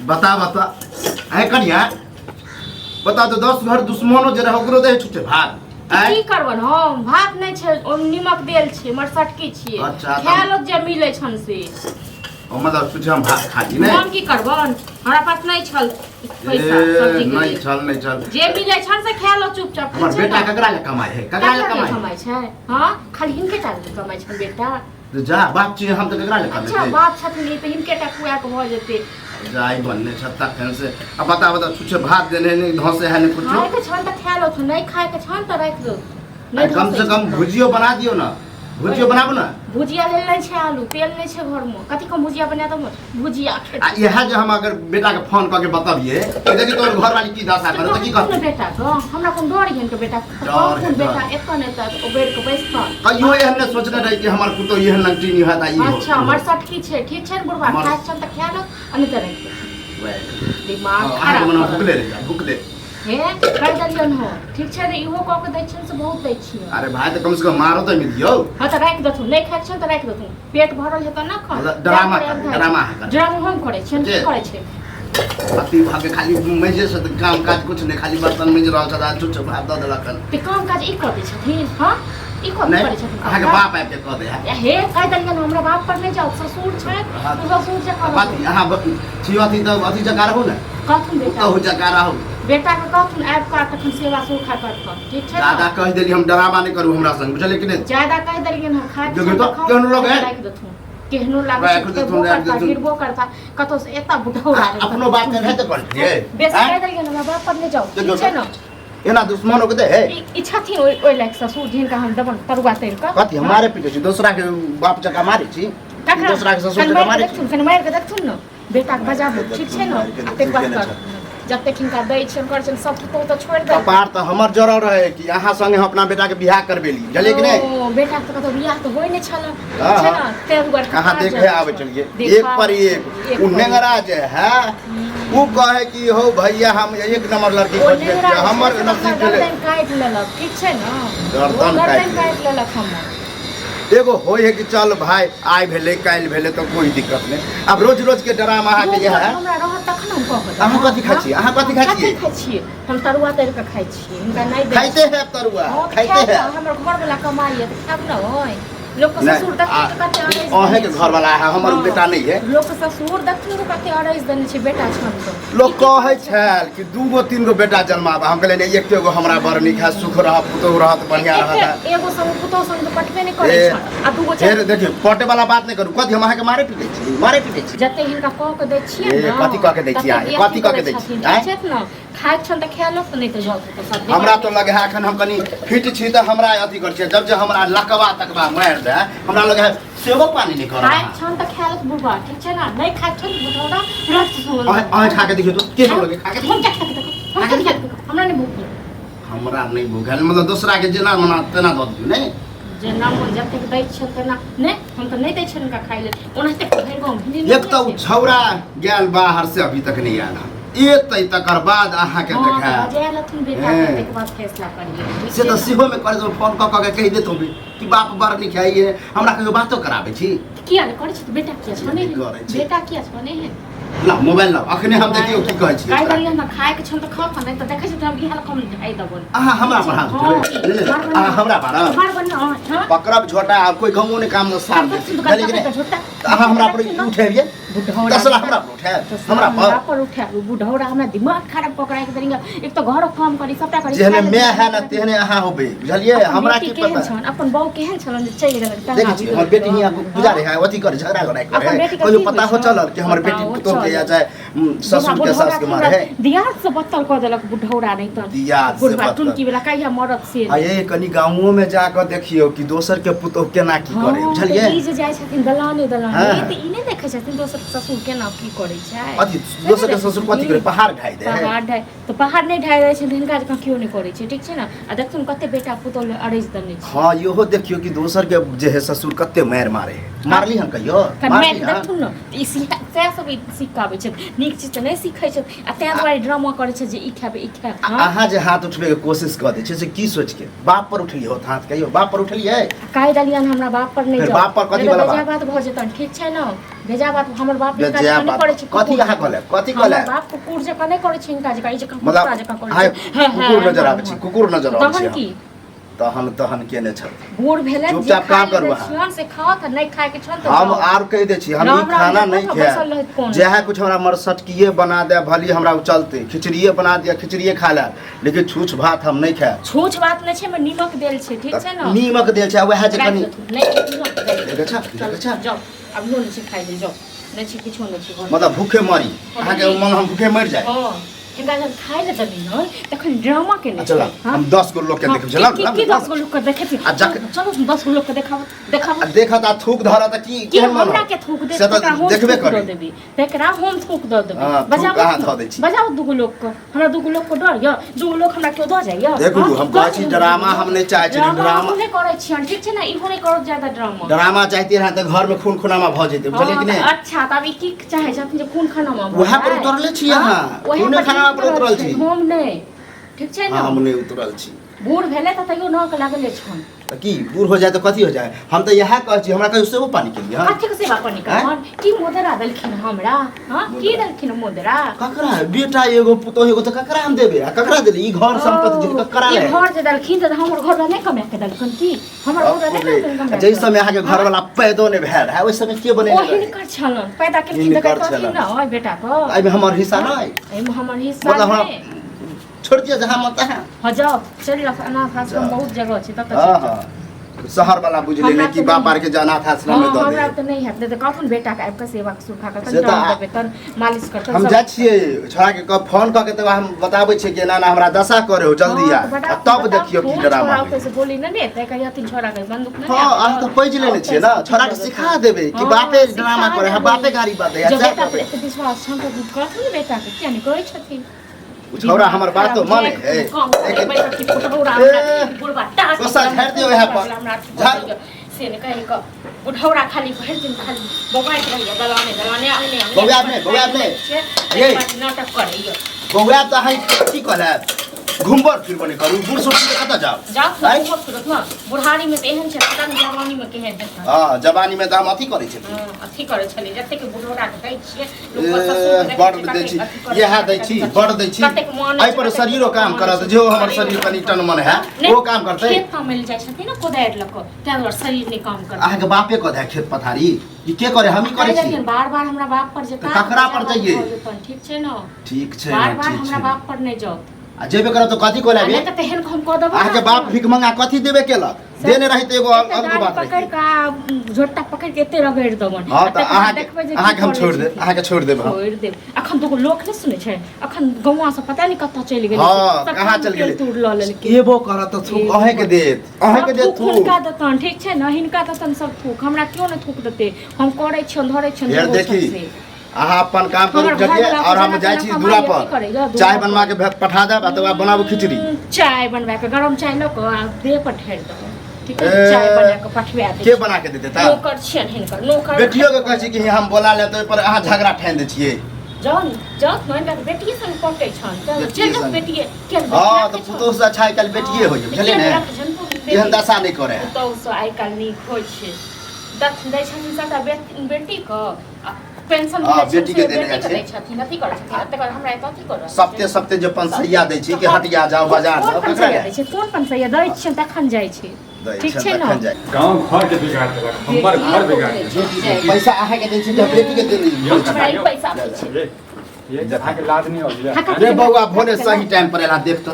बता बता है कनिया बता तो 10 घर दुश्मनो जे रहे ओकरो दे छुटे भात की करबन हम भात नै छै ओ निमक देल छै हमर सटकी छियै अच्छा खाय लोग जे मिलै छन से ओ मतलब तुझे हम भात खाली नै हम की करबन हमरा पास नै छल पैसा सब्जी नहीं चल जे मिलै छन से खाय लो चुपचाप हमर बेटा ककरा ले कमाई है ककरा ले कमाई छै हां खाली हिनके टा कमाई छै बेटा तो जा बाप छी हम तो ककरा ले कमाई अच्छा बाप छथिन त हिनके टा खुआ के भ जेते जाई बनने छत्ता फैन से अब बता तुझे भात देने नहीं धोसे है नहीं कुछ खाए के छन त खा लो तो नहीं खाए के छन त रख दो कम से कम भुजियो बना दियो ना भुजियो बनाबो ना भुजिया ले ले छै आलू तेल नै छै घर में कथि को भुजिया बना दो भुजिया यह जे हम अगर बेटा के फोन क के बताबिए ए देखि तोर घर वाली की दशा करे त की कर बेटा तो हमरा कोन डर हिन के बेटा कोन बेटा एत नै त ओ बेड के बैस पर कहियो एहन ने सोचने रही कि हमर पुतो एहन लंगटी नहीं होता ई अच्छा हमर सटकी छै ठीक छै बुढ़वा खाय छ त खा लो अनि त रख दिमाग खराब भुकले रे भुकले हे कर दलियन हो ठीक छै रे इहो क के दै छन से बहुत दै छी अरे भाई तो कम से कम मारो तो मिल दियो हां त राख दथु नै खाय छन त राख दथु पेट भरल है त ना खा ड्रामा हम करे छन की करे छै अति भागे खाली मेजे से काम काज कुछ नहीं खाली बर्तन मेज रहल छ चुप चुप भात द देलक ते काम काज ई कर दै छथिन हां ई को करे छथिन अहाँ के बाप आबि के कह दे हे कह दलियन हमरा बाप पर नै जाओ ससुर छै तो ससुर जे कर बात अहाँ छियो अति त अति जकार हो ना कथुन बेटा हो जकार हो बेटा के कथुन आब का कथुन सेवा सुखा कर ठीक छै ज्यादा कह देली हम डरावा नहीं करू हमरा संग बुझले कि नहीं ज्यादा कह देलियन हम खा जो तो केहनो लोग है केहनो लागे गिरबो करता कतो से एता बुढ़ौरा अपनो बात में है तो कर दिए बेसी कह देलियन हमरा बाप पर नै जाओ ठीक छै ना एना दुश्मनों के दे है ई छथिन ओइ लायक ससुर जिन का हम दबन तरुआ तेल का कथि हमारे पीछे छी दूसरा के बाप जका मारे छी दूसरा के ससुर जका मारे छी कन मार के देखथुन न बेटा के बजाबो ठीक छै ना ते बात कर जब तक हिनका दै छन कर छन सब तो छोड़ दे कपार त हमर जरल रहे कि अहाँ संगे हम अपना बेटा के बियाह करबेली जले कि नहीं ओ बेटा के तो बियाह तो होय नै छल छै ना ते दुआर कहां देखे आवे चलिए एक पर एक उन्नेगरा जे है वो कहे कि हो भैया हम एक नंबर लड़की खोज के हमर नसीब के गर्दन काट लेलक ठीक छै ना गर्दन काट लेलक हमर एगो होय है कि चल भाई आइ भेले काल भेले तो कोई दिक्कत नहीं अब रोज रोज के ड्रामा अहाँ के यह है हमरा रह तखन हम कहब अहाँ कथि खाइ छी अहाँ कथि खाइ छी हम तरुआ तर के खाइ छी हिनका नै दे खाइते है तरुआ खाइते है हमर घर वाला कमाई है खाब न होय लोग के ससुर दखिन कते अड़ैस ओहे के घर वाला है हमर बेटा नहीं है लोग के ससुर दखिन कते अड़ैस देने छै बेटा छन तो लोग कहे छल कि 2 गो 3 गो बेटा जन्माबा हम कहले एक गो हमरा बर निखा सुख रह पुतो रहत बढ़िया रहत एगो संग पुतो संग पटबे नै करे छ आ 2 गो फिर देखिए पटे वाला बात नहीं करू कथि हम अहाँ के मारे पीटे छी जते हिनका कह के दै छियै न कथि कह के दै छियै कथि कह के दै छियै छै न खाइ छन त खा लो नै त जाउ त सब हमरा तो लगे है अखन हम कनी फिट छी त हमरा अथि कर छै जब जे हमरा लकवा तकवा मार दे हमरा लगे है सेवो पानी नहीं कर खाइ छन त खा लो बुढ़वा ठीक छै ना नै खाइ छन बुढ़ौड़ा रक्त सुन आ खा के देखियो तो केहन लगे खा के हम क्या खा के देखो हमरा नै भूख हमरा नहीं भूख मतलब दूसरा के जेना मना तेना द दियो नहीं जेना मन जब तक दै छ तेना नै हम त नै दै छन का खाइ ले ओनाते भरि गांव एक तो छौरा गेल बाहर से अभी तक नहीं आला एतै तकर बाद अहाँ के देखा जेल थुन बेटा के बाद फैसला करिए से तो सिहो में करे तो फोन क के कहि देतो कि बाप बर नहीं खाइए हमरा कहियो बातो कराबे छी किया रे करे छी बेटा किया छने बेटा किया छने है ला मोबाइल ला अखने हम देखियो की कहै छी काय करियन त खाए के छन त खा नै त देखै छी त हम इहा कम खाइ दबन अहाँ हमरा पर हाथ उठेबै ले अहाँ हमरा पर मार बन हां पकड़ब झोटा अब कोई गांव ने काम सार दे चले कि अहाँ हमरा पर उठेबिए बुढ़ौड़ा तसला हमरा पर उठे हमरा पर उठे बुढ़ौड़ा हमरा दिमाग खराब पकड़ाय के देंगे एक तो घर काम करी सबटा करी जेहने मैं है ना तेहने अहाँ होबे बुझलिए हमरा की पता छन अपन बहू केहन छलन जे चलि रहल देखै छी हमर बेटी हिया गुजारे है अथी कर झगड़ा कराय करे कोई पता हो चलल कि हमर बेटी तो के या चाहे ससुर के सास के मारे है दियाद से बत्तल कर देलक बुढ़ौड़ा नहीं त दियाद से बत्तल टुनकी वाला कहिया मरद से आ ये कनी गांवों में जाकर देखियो कि दोसर के पुतोह केना की करे बुझलिए ई जे जाय छथिन दलाने दलाने त ई नै देखै छथिन दोसर ससुर केना की करे छै अथी दोसर के ससुर कथी करे पहाड़ ढाई दे पहाड़ ढाई तो पहाड़ नै ढाई दै छै हिनका जका कियो नै करे छै ठीक छै ना आ देखथुन कते बेटा पुतोह अड़ैस दने छै हां इहो देखियो कि दोसर के जे है ससुर कते मार मारे मारली हम कहियो मारली देखथुन न ई सिखा सब सिखाबै छै नीक चीज त नै सिखै छै आ तें दुआरे ड्रामा करे छै जे ई खाबे ई खा अहाँ जे हाथ उठबे के कोशिश क दै छै से की सोच के बाप पर उठलिए हो हाथ कहियो बाप पर उठलिए काहे दलियन हमरा बाप पर नै बाप पर कथी वाला बात भ जेतन ठीक छै ना भेजा बात हमर बाप जे इनका बात करे छै कथी कहा कहले कथी कहले हमर बाप कुकुर जकाँ नहीं करे छै इनका जकाँ ई जकाँ मतलब कुत्ता जकाँ करे हाय छै कुकुर नजर आबै छै कुकुर नजर आबै तहन छै की तहन केने छ बूढ़ भेले चुपचाप काम करू छन से खाओ त नहीं खाए के छन त हम आर कह दे छी हम ई खाना नहीं खाए जहे कुछ हमरा मरसटकिए बना दे भली हमरा चलते खिचड़िए बना दिया खिचड़िए खा ले लेकिन छूछ भात हम नहीं खाए छूछ भात नहीं छै में नीमक देल छै ठीक छै न नीमक देल छै वह जे कनी नहीं नीमक देल देख अच्छा जाओ अब नो नहीं खाई दे जाओ नहीं छै किछो नहीं छै मतलब भूखे मरी अहाँ के मन हम भूखे मर जाए हां इनका जब खाए ले जबी न तखन ड्रामा के नहीं चला हम 10 गो लोग के देखब चला की 10 गो लोग के देखे थी चलो 10 गो लोग के देखाव देखत आ थूक धरा त की हमरा के थूक दे देखबे कर देबी तेकरा हम थूक द देबी बजाओ कहां ध दै छी बजाओ दुगो लोग को हमरा दुगो लोग को डर या दुगो लोग हमरा क्यों द जाय देखू हम कहै छी ड्रामा हम नहीं चाहै छी ड्रामा नहीं करे छी ठीक छै ना इहो नहीं करो ज्यादा ड्रामा चाहती रहा त घर में खून खुनामा भ जेतै बुझलिए कि नहीं अच्छा तब ई की चाहे छथिन जे खून खानामा वहां पर उतरले छी अहाँ खून खानामा पर उतरल छी हम नहीं ठीक छै ना हम नहीं उतरल छी बूढ़ भेले त तइयो न के लागले छन त की बूढ़ हो जाए त कथी हो जाए हम त यह कहै छी हमरा कहियो सेहो पानी के लिए कथी के सेवा पानी का की मोदरा देलखिन हमरा हां की देलखिन मोदरा ककरा बेटा एगो पुतो एगो त ककरा हम देबे आ ककरा देली ई घर संपत्ति जे ककरा ले घर जे देलखिन त हमर घर नहीं कमे के देलखिन की हमर घर नहीं कमे जै समय अहाँ के घर वाला पैदो नहीं भेल है ओइ समय के बने ओही कर छलन पैदा केलखिन त कथी न ओइ बेटा को एमे हमर हिस्सा नहीं एमे हमर हिस्सा नहीं छोड़ दिया जहां मत है हां जाओ चल अनाथ आश्रम बहुत जगह छै तत हां शहर वाला बुझ ले कि बाप आर के अनाथ आश्रम में द दे हमरा त नहीं है त कथन बेटा के आब के सेवा सुखा के तन देबे तन मालिश करत हम जा छिए छोड़ा के कब फोन क के त हम बताबै छिए कि ना हमरा दशा करे हो जल्दी आ तब देखियो की ड्रामा छोड़ा से बोली न ने त कहिया तीन छोरा के बंदूक न हां आ त पैज लेने छिए ना छोरा के सिखा देबे कि बापे ड्रामा करे है बापे गाड़ी बात है अच्छा बेटा पर विश्वास छन त कथन बेटा के क्या नहीं कहै छथिन छोरा हमर बात तो माने है कोसा झाड़ दियो यहां पर झाड़ से ने कहीं का बुढ़ौरा खाली भर दिन खाली बगाइत रहिए दलाने आने बौआ ने ये नाटक करैयो बौआ त है की कहला घुमबर फिर बने करू बूढ़ सोच के कत जाओ घूमत फिरत ना बुढ़ारी में त एहन छै पता नहीं जवानी में केहन हेतै हां जवानी में त हम अथी करे छै अथी करे छली जते के बुढ़ौरा के कहै छियै लोग ससुर बड़ दै छी यह दै छी बड़ दै छी एहि पर शरीरो काम करत जो हमर शरीर कनी टन मन है वो काम करतै खेत में मिल जाय छथिन ना कोदारि लक तै दुआरे शरीर नहीं काम करत अहाँ के बापे क दे खेत पथारी ई के करे हम ही करे छी बार-बार हमरा बाप पर जेता ककरा पर जाइए ठीक छै ना ठीक छै बार-बार हमरा बाप पर नहीं जाओ आ जेबे करब त कथी कोला बे त तेहन हम क देबो अहाँ के बाप भीख मंगा कथी देबे केलक देने रही त एगो अलग बात पकड़ का झोटा पकड़ के एते रगड़ देबन हां त अहाँ के हम छोड़ दे अहाँ के छोड़ देब छोड़ देब अखन तो लोक नहीं सुने छै अखन गौवा से पता नहीं कत चल गेल हां कहां चल गेल तूर ल लेलके एबो करत त थूक अहे के देत थूक हुनका दतन ठीक छै ना हिनका दतन सब थूक हमरा क्यों नहीं थूक देते हम करे छी धरे छी यार देखी अहाँ अपन काम करू जल्दी और हम जाय छी दूरा पर चाय बनवा के पठा देब अथवा बनाबू खिचड़ी चाय बनवा के गरम चाय ल के देह पर ढेर देब ठीक है चाय बना के पठवा दे के बना के देते त नौकर छियन हिनकर नौकर बेटियो के कहै छी कि हम बोला ले तो पर अहाँ झगड़ा ठान दे छिए जाओ मन का बेटिए संग पटै छन चल बेटिए के हां तो पुतो से अच्छा कल बेटिए होय बुझले ने एहन दशा नहीं करे तो से आइ काल नहीं खोय छै दथ दै छथिन सबटा बेटी को पेंशन बेटी के देने छै छथिन अथी कर छथिन अते कर हमरा एत अथी कर सप्ते जे पंसैया दै छी कि हटिया जाओ बाजार जाओ ककरा दै छै कोन पंसैया दै छै तखन जाय छै ठीक छै ना गांव घर के बिगाड़ देलक हमर घर बिगाड़ देलक पैसा अहाँ के दै छी जब बेटी के देली हमरा पैसा छै ये जहाँ के लाद नहीं हो रे बउआ भोरे सही टाइम पर एला देख तो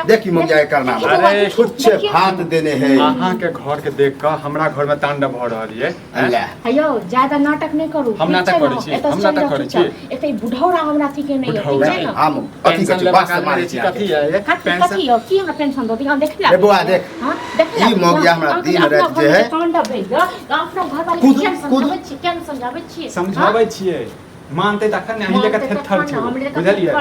देखी मुझे करना अरे कुछ हाथ देने है अहाँ के घर के देख के हमरा घर में तांडव भ रहल ये हेयो ज्यादा नाटक नहीं करू हम नाटक करै छी हम नाटक करै छी एते बुढ़ौरा हमरा थी के नहीं है ठीक है हम अथी पेंशन के बात से मारे छी कथी है कथी हो की हमरा पेंशन दो हम देख लिया रे बउआ देख हां देख ई मोगिया हमरा दिन रात जे है तांडव भइल अपना घर वाले केन समझाबै छी समझाबै छियै मानते तखन नहीं लेके थेथर छै बुझलियै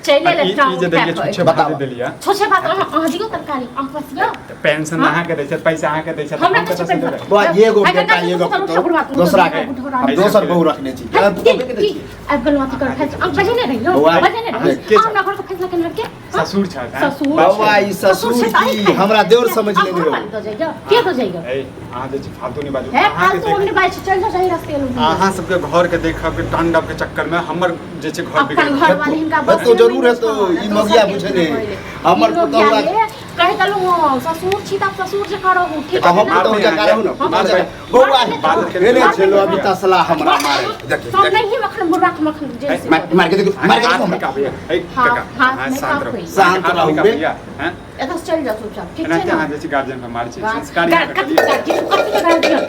चले ले ई जे देखिए छुछे बता देलिया छुछे बात अहाँ दियो तरकारी अहाँ बसियो पेंशन अहाँ के दै छै पैसा अहाँ के दै छै हमरा हम कते कतऽ से देबै बउआ एगो बेटा एगो पुतो दूसरा के हम दोसर बहू रखने छी अब बनवा कर बजने रहियो बजने रहियो हमरा घर को फैसला केना के ससुर छ ससुर बौआ ई ससुर की हमरा देवर समझ लेने हो तो जाइगा के तो जाइगा ए अहाँ जे छी फालतू नहीं बाजू है अहाँ के फालतू हमने बाइक चल जा सही रास्ते लो अहाँ सबके घर के देखब के तांडव के चक्कर में हमर जे छै घर बिगड़ अपन घर वाले हिनका बस तो जरूर है तो ई मगिया बुझे ने हमर पुतौआ कहे तलु ससुर छी त ससुर से करो ठीक हम पुतौआ जा करहु न बौआ एने चलो अभी तसला हमरा मारे देख सब नहीं मखन बुरा मखन जैसे मार के देखो का भैया ए काका शांत रहो शांत रहो बे हैं एतो चल जा चुपचाप ठीक एना है के ना अहाँ जे छी गार्जियन पे मार छी संस्कारी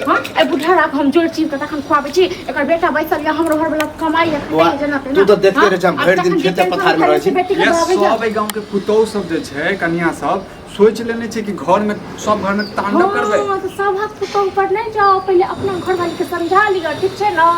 हां ए बुढ़ा राख हम जोड़ चीज तखन खुआबै छी एकर बेटा बैसल या हमरो घर वाला कमाई या खाई जना पे तू तो देखते रह हम भरि दिन खेते पथार में रहै छी ये सब गांव के पुतौह सब जे छै कन्या सब सोच लेने छै कि घर में सब घर में तांडव करबै हां तो सब हक पुतौह पर नहीं जाओ पहले अपना घर वाली के समझा लिया ठीक छै ना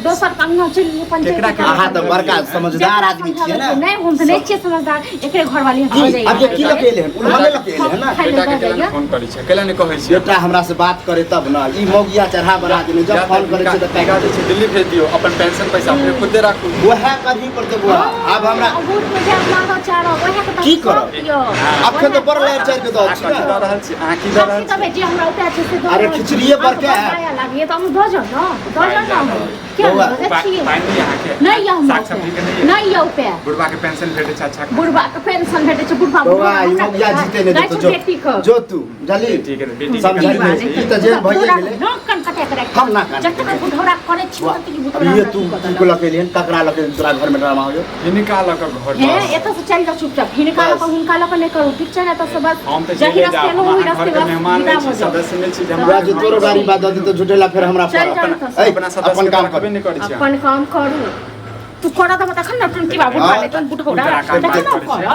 दोसर कन्या चली पंचायत अहाँ तो बड़का समझदार आदमी छियै ना नहीं हम तो नहीं छियै समझदार एकरे घर वाली हो जाई अब ये की लकेले हैं उन्होंने लकेले है ना बेटा के केला फोन करै छै केला ने कहै छै बेटा हमरा से बात करे तब ना ई मोगिया चढ़ा बना देने जब फोन करे छै त पैसा दे छै दिल्ली भेज दियो अपन पेंशन पैसा अपने खुद दे राखू वह करही पड़ते बुआ अब हमरा बूट में जे मांगो चारो वह के की करब अखन तो बड़ लहर चढ़ के दो छी दे रहल छी अहाँ की दे रहल छी तबे जे हमरा उता छै से अरे खिचड़िए पर के है लागिए तो हम दो जो ना क्या पानी यहाँ के नहीं या साग सब्जी के नहीं या पे बुढ़वा के पेंशन भेटे छै अच्छा बुढ़वा के पेंशन भेटे छै बुढ़वा बौआ ई मोगिया जीते ने तो जो तू जल्दी ठीक है बेटी समझा ले ई त जेल भइए गेले नकन कटे करे हम ना कर जब तक बुढ़ौरा करे छी तब तक बुढ़ौरा ये तू को लकेले तकरा लकेले तोरा घर में ड्रामा हो जो हिनका लक घर है एतो से चल जा चुपचाप हिनका लक हुनका लक नहीं करू ठीक छै ना तो सब हम तो जही चले रास्ते जाओ लो हुई घर रास्ते के मेहमान नहीं छी सदस्य नहीं छी जे हमरा राजू तोरो गाड़ी बात दे तो झुटेला फिर हमरा चल पर जा अपना सदस्य अपन काम कर नहीं करै छी अपन काम करू तू कोड़ा तो मत खन टंकी बाबू वाले तो बुढ़ौरा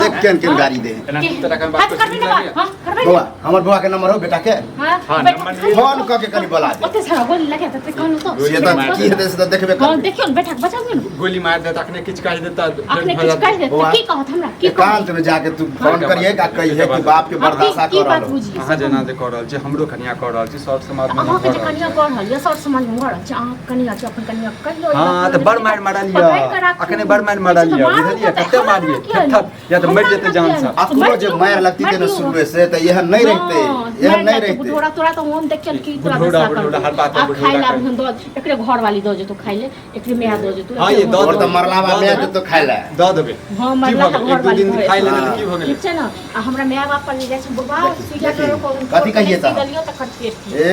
देख केन केन गाड़ी दे एना तरह का बात करबी ना बात हां करबी बौआ हमर बौआ के नंबर हो बेटा के हां नंबर फोन क के कनी बोला दे ओते सारा गोली लगे त कहनु तो ये तो की हेते से तो देखबे हां कर देखियो बेटा बचा दे गोली मार दे तखने किछ कह देता अपने कुछ कह दे की कहत हमरा की एकांत में जाके तू फोन करिए का कहिए कि बाप के बर्दाश्त कर रहलो अहाँ जना जे कर रहल छी हमरो कन्या कर रहल छी सब समाज में अहाँ के कन्या कर रहल या सब समाज में रहल छी अहाँ कन्या छी अपन कन्या कह लो हां तो बड़ मार मारा लिया अखने बड़ मार मारा लिया बुझलिए कते मारिए थप या तो मर जेते जान से अखरो जे मार लगती थे ना शुरू से तो यह नहीं रहते यह नहीं रहते बुढ़ौरा तोरा तो हम देख चल की तोरा बुढ़ौरा हर बात अब खाई ला हम दो एकरे घर वाली दो जे तो खाई ले एकरे में दो जे तू हां ये दो और तो मरलावा में तो खाई ले दे देबे हां मरला घर वाली खाई ले की भ गेल ठीक छै ना हमरा माय बाप पर ले जाय छै बुढ़वा सीधा करो को कथी कहिए त गलियो त खट पेट ए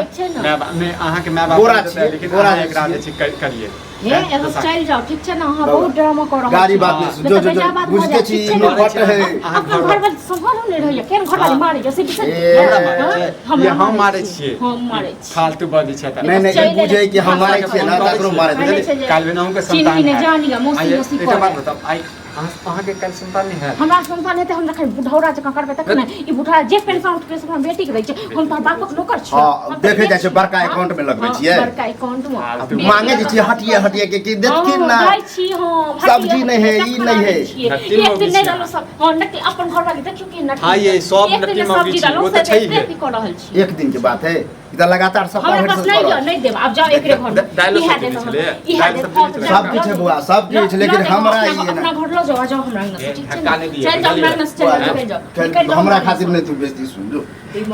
ठीक छै ना मैं ने अहाँ के माय बाप गोरा के छियै, लेकिन गोरा अहाँ एकरा जे छी करिए हे एगो चल जाओ ठीक छै ना हां बहुत ड्रामा कर रहल गाड़ी बात नहीं जो बुझते छी इनो फट है अपन घर वाली संभालो नहीं रहैया केन घर वाली मारे जैसे भी ये हम मारे छियै हम मारे छी फालतू बाजी छै त नहीं नहीं बुझे कि हम मारे छियै ना ककरो मारे थे काल में के चिन्ह संतान ने जानिया मौसी मौसी एक बात बताओ आई अहाँ के काल संतान नहीं है हमरा संतान हेते हम रखै बुढ़ौरा जका करबे तक ने ई बुढ़ा जे पेंशन उठ के हमरा बेटी के दै छै हम त बापक नौकर छी हां देखे जाय छै बड़का अकाउंट में लगबै छियै बड़का अकाउंट में मांगे जे छी हटिए के देखथिन ना दै छी हम सब्जी नहीं है ई नहीं है एक दिन नहीं डालो सब हां नकली अपन घर वाली देखियो कि नकली हां ये सब नकली मौगी छी वो तो छै ही कर रहल छी एक दिन के बात है इधर लगातार सब हमरा पास नहीं देब अब जाओ एकरे घर डायलॉग इहा सब दे छले इहा दे सब किछ है बुआ सब किछ लेकिन हमरा ई है अपना ना घर लो जाओ हमरा न ठीक छै धक्का नहीं दिए, चल जाओ हमरा न चल जाओ हमरा खातिर नहीं तू बेइज्जती सुन जो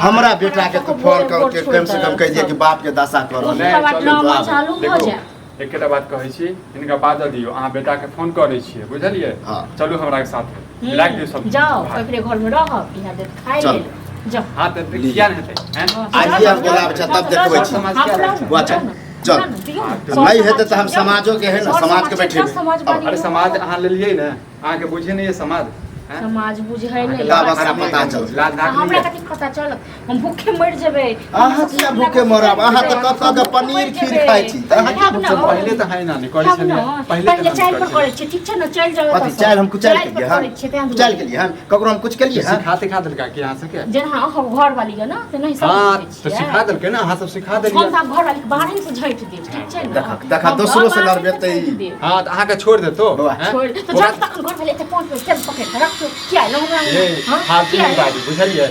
हमरा बेटा के तू फोन करके कम से कम कह दिए कि बाप के दशा करो ड्रामा चालू हो जाए एकटा बात कहै छी इनका बात दियो अहाँ बेटा के फोन करै छियै बुझलिए हां चलू हमरा के साथ लाग दियो सब जाओ एकरे घर में रह इहा दे खाइ ले जाओ हां त किया नहीं हेतै हैं आज हम बोला बच्चा तब देखबै छी बुआ चल चल नहीं हेते तो हम समाजों के है ना समाज के बैठे अरे समाज अहाँ लेलिए ना अहाँ के बुझे नहीं है समाज समाज बुझै नहीं हमरा पता चल हमरा कथि पता चल हम भूखे मर जेबै अहाँ से भूखे मरब अहाँ तो कत के पनीर खीर खाइ छी अहाँ की भूखे मरब पहले तो है ना नहीं करे छलिए पहले चाय पर करे छी ठीक छै ना चल जाओ अथी चाय हम कुछ चाय के लिए हां चाय के लिए हां ककरो हम कुछ के लिए हां सिखाते खा देलका कि यहां से के जे हां घर वाली है ना से नहीं सब हां तो सिखा देलके ना अहाँ सब सिखा देलिए हम सब घर वाली के बाहर से झैट दे ठीक छै ना देखा दूसरों से लड़बे त हां तो अहाँ के छोड़ दे तो छोड़ तो जब तक घर वाले ते पहुंच के पकड़ के रख क्या लो फालतू की बात बुझलिए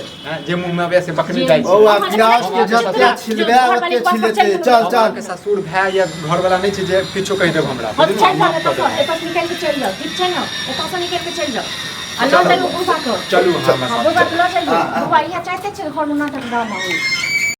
जे मुंह में वैसे बकरी जाय ओ प्याज के जते छिलबे ओते छिलेते चल चल के ससुर भाई या घर वाला नहीं छै जे किछो कह देब हमरा चल जाओ एतऽ निकल के चल जाओ ठीक छै ना एतऽ से निकल के चल जाओ आ ल जाइयो बुबा को चलू हाँ बुबा के ल जाइयो हाँ, हाँ। बुबा यहाँ चाहते छै घर में नाटक ड्रामा होई